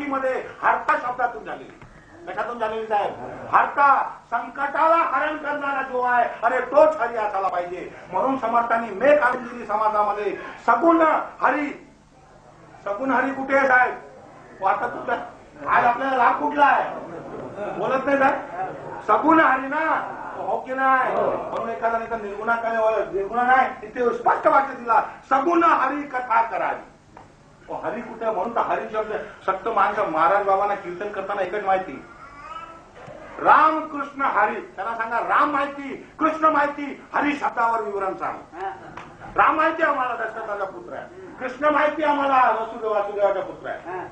मध्ये हरता शब्दातून झालेली. कशातून झालेली साहेब? हरता. संकटाला हरण करणारा जो आहे, अरे तोच हरी असायला पाहिजे. म्हणून समर्थांनी मेघ आणून दिली समाजामध्ये सगुण हरी. सगुण हरी कुठे आहे साहेब? आता कुठं आज आपल्याला लाभ कुठला आहे? बोलत नाही साहेब. सगुण हरी ना, हो की नाही? म्हणून एखाद्याने तर निर्गुणा नाही, तिथे स्पष्ट वाक्य दिला, सगुण हरी कथा करावी. हरी कुठे? म्हणून तर हरी शब्द सक्त माणसं. महाराज बाबांना कीर्तन करताना एकच माहिती, राम कृष्ण हरी. त्यांना सांगा राम माहिती, कृष्ण माहिती, हरी शब्दावर विवरण सांग. राम माहिती आम्हाला दशरथाचा पुत्र आहे, कृष्ण माहिती आम्हाला वासुदेवाचा पुत्र आहे,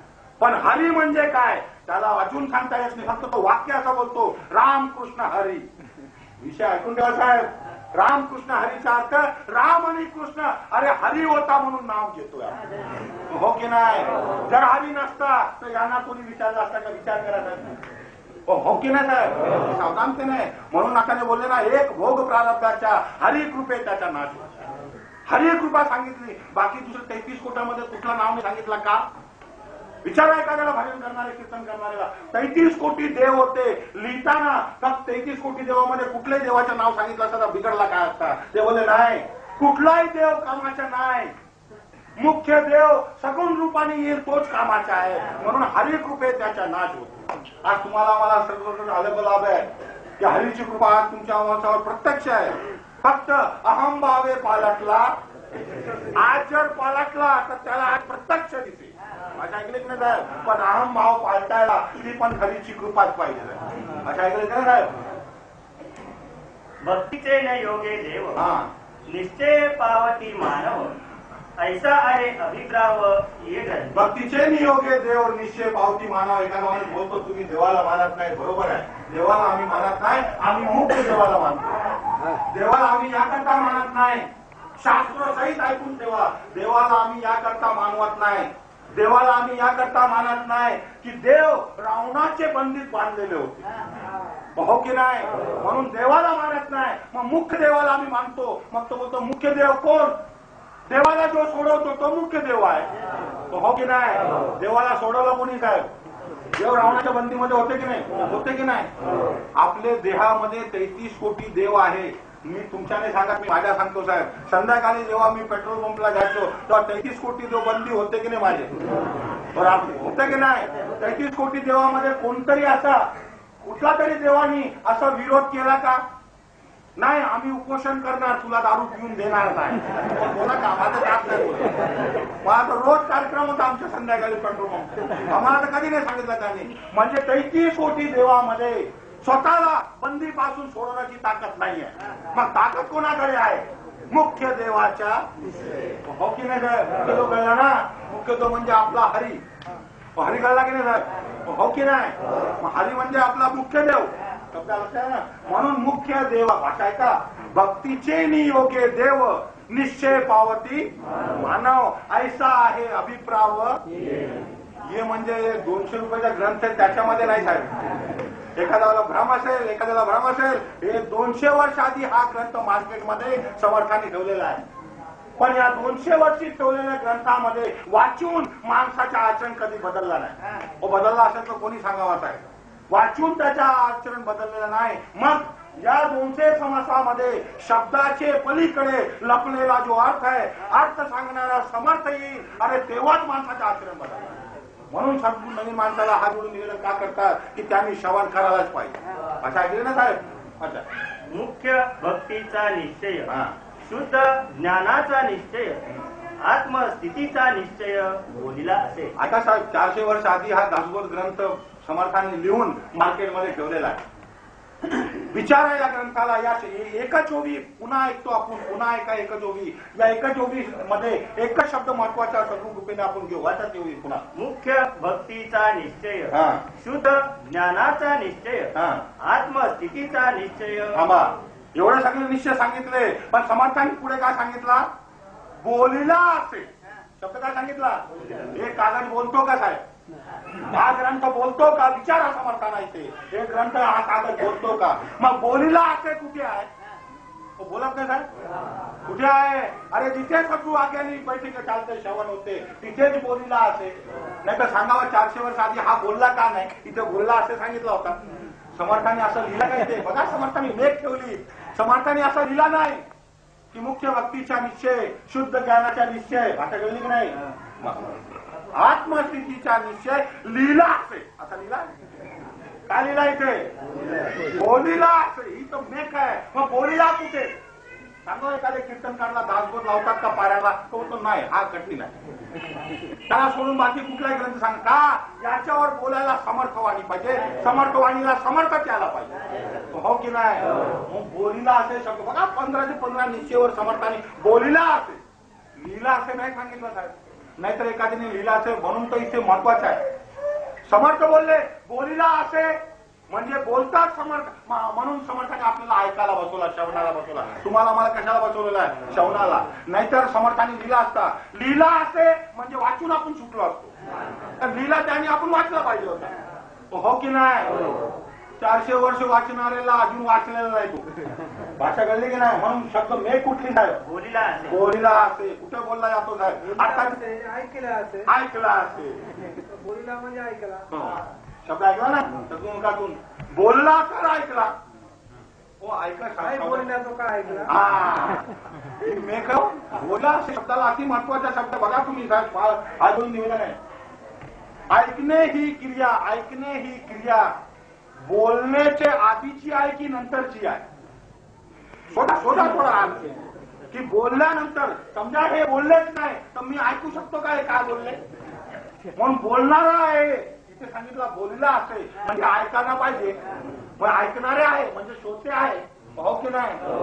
पण हरी म्हणजे काय त्याला अजून सांगता येत नाही. फक्त तो वाक्य असं बोलतो, राम कृष्ण हरी. विषय ऐकून ठेवा साहेब. राम कृष्ण हरीचा अर्थ राम आणि कृष्ण, अरे हरी होता म्हणून नाव घेतोय, हो की नाही? जर हरी नसता तर यांना कोणी विचारला असता का? विचार करायचा, हो की नाही साहेब? सावधानते नाही. म्हणून नाकाने बोलले ना, एक भोग प्रारब्धाच्या हरी कृपे त्याचा नाश. हरी कृपा सांगितली, बाकी दुसरं 33 कोटामध्ये कुठलं नाव नाही सांगितलं का? विचारा एखाद्याला भजन करणारे, कीर्तन करणाऱ्याला. 33 कोटी देव होते, लिहिताना का 33 कोटी देवामध्ये कुठल्याही देवाचं नाव सांगितलं असता बिघडला काय असता? ते बोलले नाही, कुठलाही देव कामाचा नाही, मुख्य देव सगुण रूपाने येईल तोच कामाचा आहे. म्हणून हरी कृपे त्याचा नाश होतो. आज तुम्हाला मला सर्व अनुभव लाभ आहे की हरीची कृपा आज तुमच्या माणसावर प्रत्यक्ष आहे. फक्त अहमभावे पालटला, आज जर पालटला तर त्याला आज प्रत्यक्ष दिसे. असं ऐकले की नाही साहेब? पण अहम भाव पालटायला ती पण हरीची कृपाच पाहिजे. असं ऐकले की नाही साहेब? भक्तीचे न योगे देव, निश्चय पावती मानव, ऐसा आहे अभिप्राव ये ग्रंथ. भक्तीचे नियोगे देव, निश्चय पावती मानव. एखादा माणूस बोलतो तुम्ही देवाला मानत नाही, बरोबर आहे. देवाला आम्ही मानत नाही, आम्ही मुख्य देवाला मानतो. देवाला आम्ही याकरता मानत नाही, शास्त्र सहित ऐकून ठेवा. देवाला आम्ही याकरता मानवत नाही, देवाला आम्ही याकरता मानत नाही की देव रावणाचे बंदीत बांधलेले होते, हो की नाही? म्हणून देवाला मानत नाही. मग मुख्य देवाला आम्ही मानतो. मग तो बोलतो मुख्य देव कोण? देवाला जो सोडवतो तो मुख्य देव आहे, हो की नाही? देवाला सोडवलं कोणी साहेब? देव रावणाच्या बंदीमध्ये होते की नाही? होते की नाही? आपले देहामध्ये 33 कोटी देव आहे. मी तुमच्याने सांगा, मी माझ्या सांगतो साहेब. संध्याकाळी जेव्हा मी पेट्रोल पंपला जायचो तेव्हा 33 कोटी देव बंदी होते की नाही माझे? होते की नाही? 33 कोटी देवामध्ये कोणतरी असा कुठला तरी देवानी असा विरोध केला का? नाही, आम्ही उपोषण करणार, तुला दारू पिऊन देणार नाही. बोला का? माझं जात नाही बोलत. मला तर रोज कार्यक्रम होता आमच्या संध्याकाळी पेट्रोल पंप. आम्हाला तर कधी नाही सांगितलं त्यांनी. म्हणजे 33 कोटी देवामध्ये स्वतःला बंदीपासून सोडवण्याची ताकद नाहीये. मग ताकद कोणाकडे आहे? मुख्य देवाच्या, हो की नाही साहेब? मुख्य देव कळला ना? मुख्य देव म्हणजे आपला हरी. हरी कळला की नाही साहेब? हो की नाही? हरी म्हणजे आपला मुख्य देव. शब्द लक्षात ना? म्हणून मुख्य देव भाषा आहे का? भक्तीचे नियोगे देव, निश्चय पावती मानव, ऐसा आहे अभिप्राव ये. म्हणजे 200 रुपयाचा ग्रंथ आहे, त्याच्यामध्ये नाही साहेब. एखाद्याला भ्रम असेल, एखाद्याला भ्रम असेल, हे 200 वर्ष आधी हा ग्रंथ मार्केटमध्ये समर्थांनी ठेवलेला आहे. पण या 200 वर्षी ठेवलेल्या ग्रंथामध्ये वाचून माणसाचं आचरण कधी बदलला नाही. बदलला असेल तर कोणी सांगावा साहेब? वाचून त्याच्या आचरण बदललेलं नाही. मग या 200 समासामध्ये शब्दाचे पलीकडे लपलेला जो अर्थ आहे, अर्थ सांगणारा समर्थ येईल, अरे तेव्हाच माणसाचं आचरण बदलणार. म्हणून समजून नवीन माणसाला हात जोडून निवेदन का करतात की त्यांनी श्रवण करायलाच पाहिजे. असं ऐकले ना साहेब? अच्छा. मुख्य भक्तीचा निश्चय, शुद्ध ज्ञानाचा निश्चय, आत्मस्थितीचा निश्चय बोलिला असे. आता साहेब 400 वर्ष आधी हा दासबोध ग्रंथ समर्थांनी लिहून मार्केटमध्ये ठेवलेला आहे. विचार आहे या ग्रंथाला. या एकचोवी पुन्हा ऐकतो आपण, पुन्हा ऐका एकचोवी. या एकचोवी मध्ये एकच शब्द महत्वाचा सद्गुण रूपेने आपण घेऊ. वाचा चोवी पुन्हा. मुख्य भक्तीचा निश्चय, शुद्ध ज्ञानाचा निश्चय, आत्मस्थितीचा निश्चय. एवढे सगळे निश्चय सांगितले, पण समर्थांनी पुढे काय सांगितला? बोलिला असे. शब्द काय सांगितला? हे कागद बोलतो का साहेब? हा ग्रंथ बोलतो का? विचारा समर्थांना इथे. हे ग्रंथ हा कागद बोलतो का? मग बोलिला असे कुठे आहे? तो बोलत नाही साहेब कुठे आहे अरे जिथे सगळू आग्यानी बैठक चालते श्रवण होते तिथेच बोलीला असे नाही तर सांगावा 400 वर्ष आधी हा बोलला का नाही इथे बोलला असे सांगितलं होता समर्थाने असं लिहिलं काय ते बघा समर्थाने लेख ठेवली समर्थाने असं लिहिला नाही की मुख्य भक्तीचा निश्चय शुद्ध ज्ञानाचा निश्चय भाषा कळली की नाही आत्मस्थितीचा निश्चय लिहिला असे असा लिहिला काय लिहिला इथे बोलीला असे ही तर मेक आहे मग बोलीला कुठे सांगा एखाद्या कीर्तनकारला दासबोध लावतात का पाऱ्याला तो नाही हा कठीण आहे त्याला सोडून बाकी कुठलाही ग्रंथ सांग का याच्यावर बोलायला समर्थवाणी पाहिजे समर्थवाणीला समर्थच यायला पाहिजे हो की नाही मग बोलीला असे शब्द बघा 15 ते 15 निश्चयवर समर्थाने बोलीला असे लिहिला असे नाही सांगितलं साहेब नाहीतर एखाद्याने लिहिला असे म्हणून तर इथे महत्वाचं आहे समर्थ बोलले बोलीला असे म्हणजे बोलतात समर्थ म्हणून समर्थाने आपल्याला ऐकायला बसवला श्रवणाला बसवला तुम्हाला मला कशाला बसवलेला आहे श्रवणाला नाहीतर समर्थाने लिहिला असता लिहिला असे म्हणजे वाचून आपण सुटलो असतो तर लिहिला त्याने आपण वाचला पाहिजे होता हो की नाही 400 वर्ष वाचणाऱ्याला अजून वाचलेला नाही तो भाषा कळली की नाही म्हणून शब्द मे कुठली साहेब बोलीला असे कुठे बोलला जातो साहेब आता ऐकला असे बोलीला म्हणजे ऐकला शब्द ऐकला ना सद्गुणकातून बोलला तर ऐकला हो ऐकला काय बोलला तो काय ऐकला हा मेघ बोला असे शब्दाला अति महत्वाचा शब्द बघा तुम्ही साहेब अजून निवेदन आहे ऐकणे ही क्रिया बोलण्याचे आधीची आहे की नंतरची आहे शोधा थोडा अर्थ की बोलल्यानंतर समजा हे बोललेच नाही तर मी ऐकू शकतो काय बोलले म्हणून बोलणारा आहे इथे सांगितलं बोलला असे म्हणजे ऐकायला पाहिजे मग ऐकणारे आहे म्हणजे श्रोते आहे हो की नाही